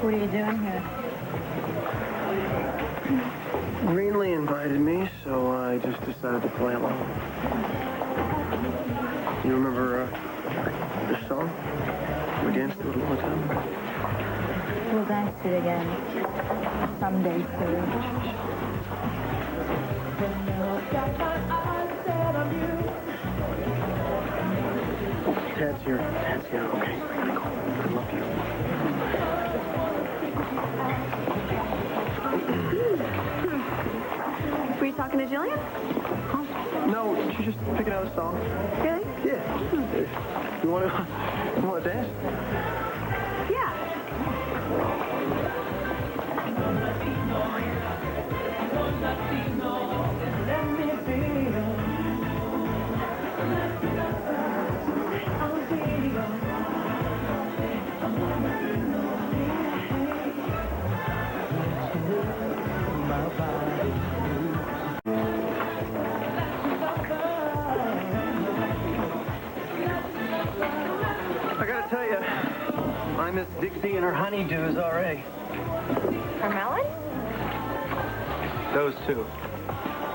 What are you doing here? Greenlee invited me, so I just decided to play along. You remember this song? We danced to it all the time. We'll dance to it again. Someday, soon. Tad's here. Tad's here. Okay, I gotta go. I love you. Were you talking to Gillian? Huh? No, she's just picking out a song. Really? Yeah. You want to dance? Yeah. I gotta tell you, I miss Dixie and her honeydews already. Her melon? Those two.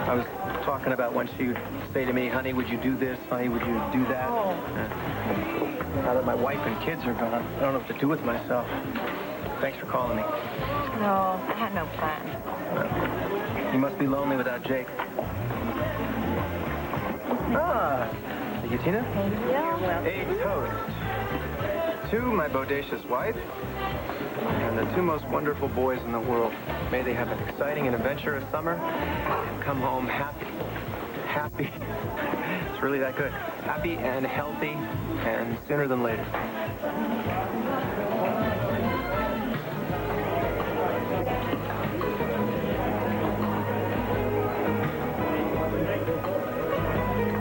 I was talking about when she would say to me, honey, would you do this? Honey, would you do that? Oh. Now that my wife and kids are gone, I don't know what to do with myself. Thanks for calling me. No, I had no plans. You must be lonely without Jake. Ah, thank you, Tina. Thank you. A toast to my bodacious wife and the two most wonderful boys in the world. May they have an exciting and adventurous summer and come home happy. Happy. It's really that good. Happy and healthy and sooner than later.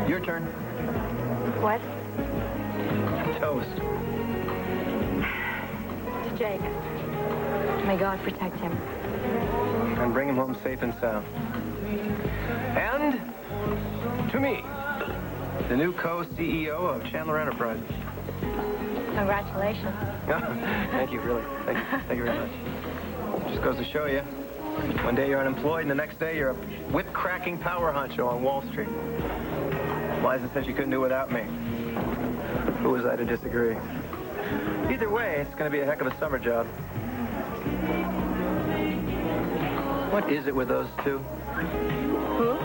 Your turn. What? Toast. To Jake. May God protect him. And bring him home safe and sound. And to me, the new co-CEO of Chandler Enterprises. Congratulations. Thank you, really. Thank you very much. Just goes to show you. One day you're unemployed, and the next day you're a whip-cracking power honcho on Wall Street. Liza said she couldn't do without me. Who was I to disagree? Either way, it's going to be a heck of a summer job. What is it with those two? Who?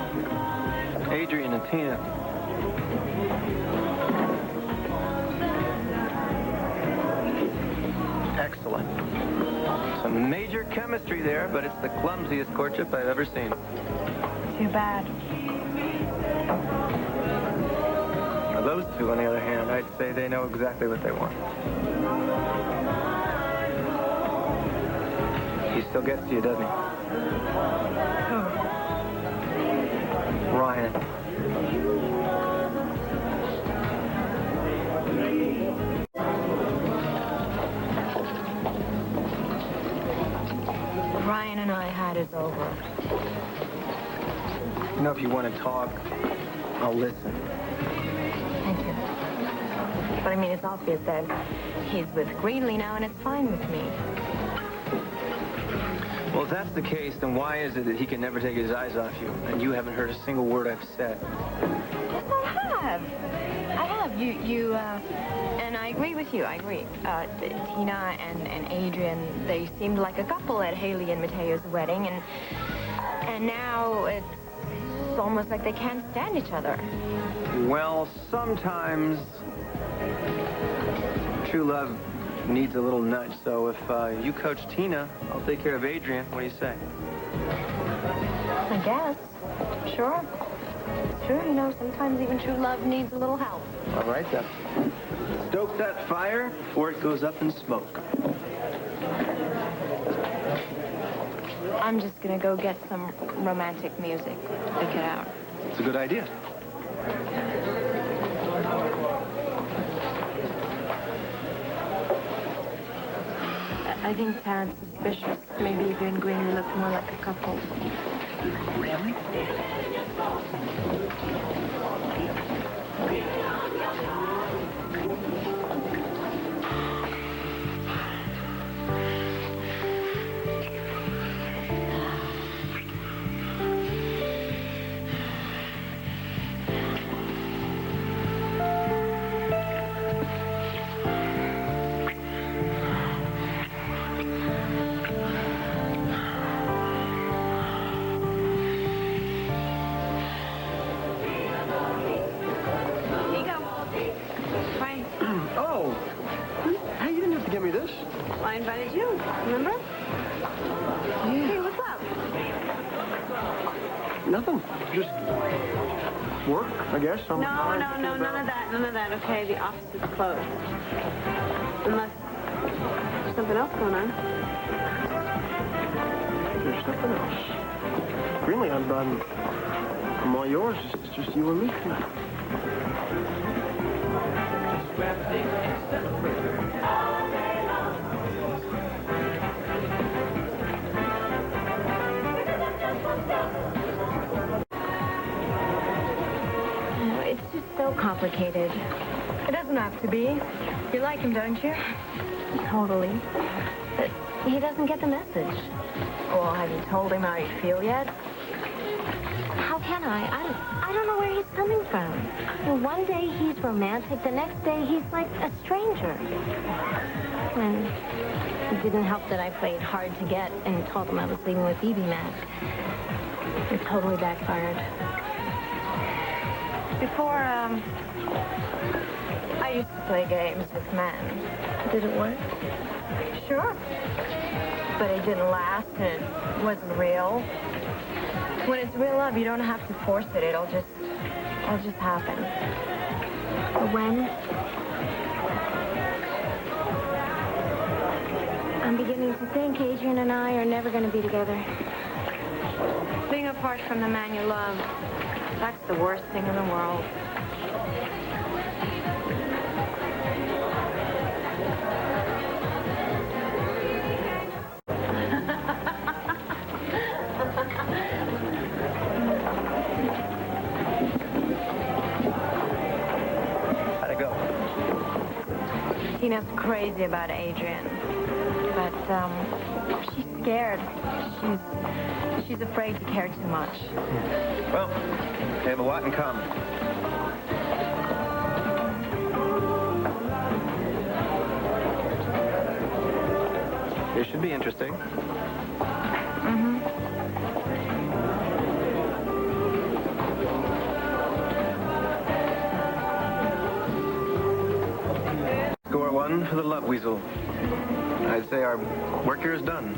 Adrian and Tina. Excellent. Some major chemistry there, but it's the clumsiest courtship I've ever seen. Too bad. Now, those two, on the other hand, I'd say they know exactly what they want. He still gets to you, doesn't he? Who? Ryan. Ryan and I had it over. You know, if you want to talk, I'll listen. Thank you. But I mean, it's obvious that he's with Greenlee now, and it's fine with me. Well, if that's the case, then why is it that he can never take his eyes off you, and you haven't heard a single word I've said? Yes, I have. And I agree with you. I agree. Tina and Adrian, they seemed like a couple at Haley and Mateo's wedding, and now it's almost like they can't stand each other. Well, sometimes true love needs a little nudge, so if you coach Tina, I'll take care of Adrian. What do you say? I guess. Sure. It's true, you know, sometimes even true love needs a little help. All right, then. Stoke that fire before it goes up in smoke. I'm just gonna go get some romantic music. Pick it out. It's a good idea. I think Tad's suspicious. Maybe you and Green look more like a couple. Really? why I invited you. Remember? Yeah. Hey, what's up? Nothing. Just work, I guess. No, none of that. None of that, okay? The office is closed. Unless there's something else going on. There's nothing else. Really, I'm all yours. It's just you and me tonight. It's just so complicated. It doesn't have to be. You like him, don't you? Totally. But he doesn't get the message. Well, have you told him how you feel yet? How can I? I don't know where he's coming from. One day he's romantic, the next day he's like a stranger. And it didn't help that I played hard to get and told him I was leaving with BB Mac. It totally backfired. Before, I used to play games with men. Did it work? Sure. But it didn't last, and it wasn't real. When it's real love, you don't have to force it. It'll just happen. But when? I'm beginning to think Adrian and I are never going to be together. Being apart from the man you love, that's the worst thing in the world. How'd it go? Tina's crazy about Adrian, but she's scared. She's afraid to care too much. Well, they have a lot in common. This should be interesting. Mm-hmm. Score one for the Love Weasel. I'd say our work here is done.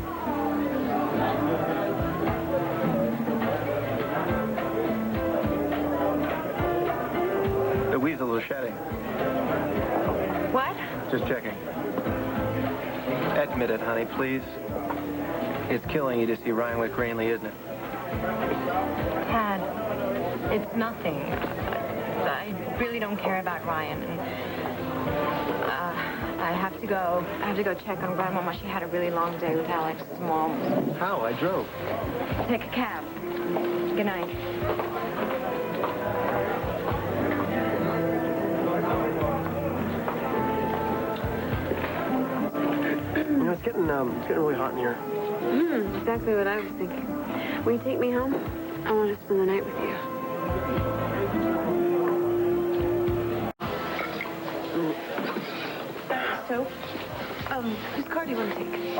The weasel is shedding. What? Just checking. Admit it, honey, please. It's killing you to see Ryan with Greenlee, isn't it? Tad, it's nothing. I really don't care about Ryan. And, I have to go. I have to go check on Grandmama. She had a really long day with Alex's mom. How? I drove. Take a cab. Good night. You know, it's getting really hot in here. Exactly what I was thinking. Will you take me home? I want to spend the night with you. So, whose car do you want to take?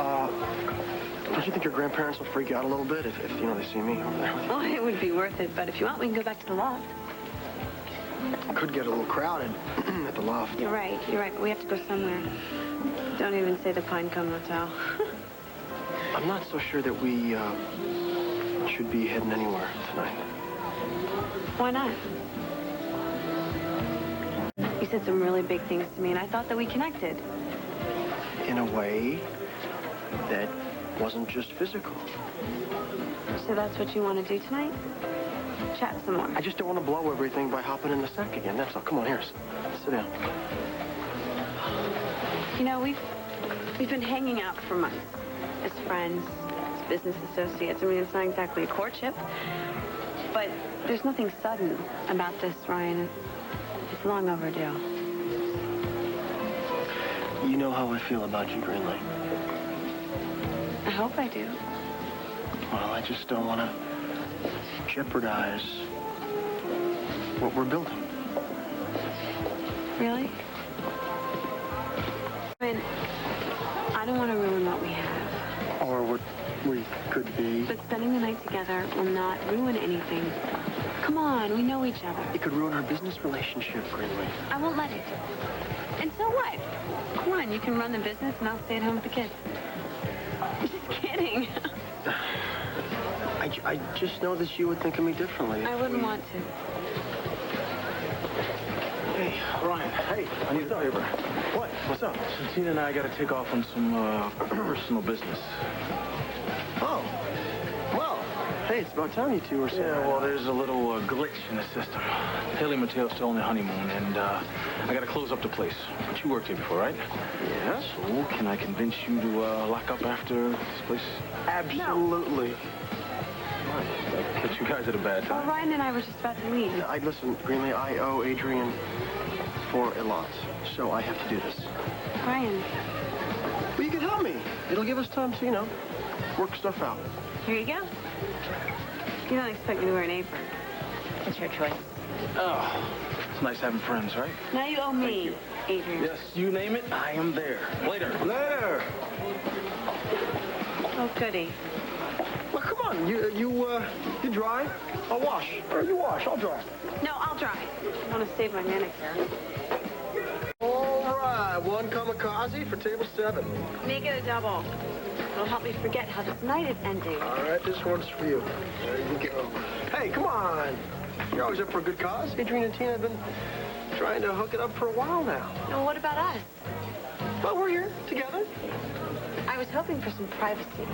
Don't you think your grandparents will freak out a little bit if you know, they see me over there? Oh, it would be worth it, but if you want, we can go back to the loft. It could get a little crowded at the loft. You're right, but we have to go somewhere. Don't even say the Pinecone Motel. I'm not so sure that we should be heading anywhere tonight. Why not? You said some really big things to me, and I thought that we connected. In a way that wasn't just physical. So that's what you want to do tonight? Chat some more. I just don't want to blow everything by hopping in the sack again. That's all. Come on, here. Sit down. You know, we've been hanging out for months. As friends, as business associates. I mean, it's not exactly a courtship. But there's nothing sudden about this, Ryan. It's long overdue. You know how I feel about you, Greenlee. I hope I do. Well, I just don't want to jeopardize what we're building. Really? I mean, I don't want to ruin what we have. Or what we could be. But spending the night together will not ruin anything. Come on, we know each other. It could ruin our business relationship, Greenway. I won't let it. And so what? Come on, you can run the business and I'll stay at home with the kids. I'm just kidding. I just know that you would think of me differently. I wouldn't want to. Hey, Ryan. Hey, I need a favor. What? What's up? So Tina and I got to take off on some personal business. Oh. Well, hey, it's about time you two were saying. Yeah, well, there's a little glitch in the system. Haley and Mateo's still on their honeymoon, and I got to close up the place. But you worked here before, right? Yeah? So can I convince you to lock up after this place? Absolutely. Catch you guys at a bad Well, time. Ryan and I were just about to leave. Listen, Greenway, I owe Adrian for a lot, so I have to do this. Ryan, Well, you can help me. It'll give us time to, work stuff out. here you go. You don't expect me to wear an apron. It's your choice. Oh, it's nice having friends, right? Now you owe me, Adrian. Yes, you name it, I am there. Later. Later. Oh, goody. Well, come on. You dry? I'll wash. Or you wash. I'll dry. No, I'll dry. I want to save my manicure. All right. One kamikaze for table 7. Make it a double. It'll help me forget how this night is ending. All right. This one's for you. There you go. Hey, come on. You're always up for a good cause. Adrian and Tina have been trying to hook it up for a while now. Now, what about us? But we're here together. I was hoping for some privacy.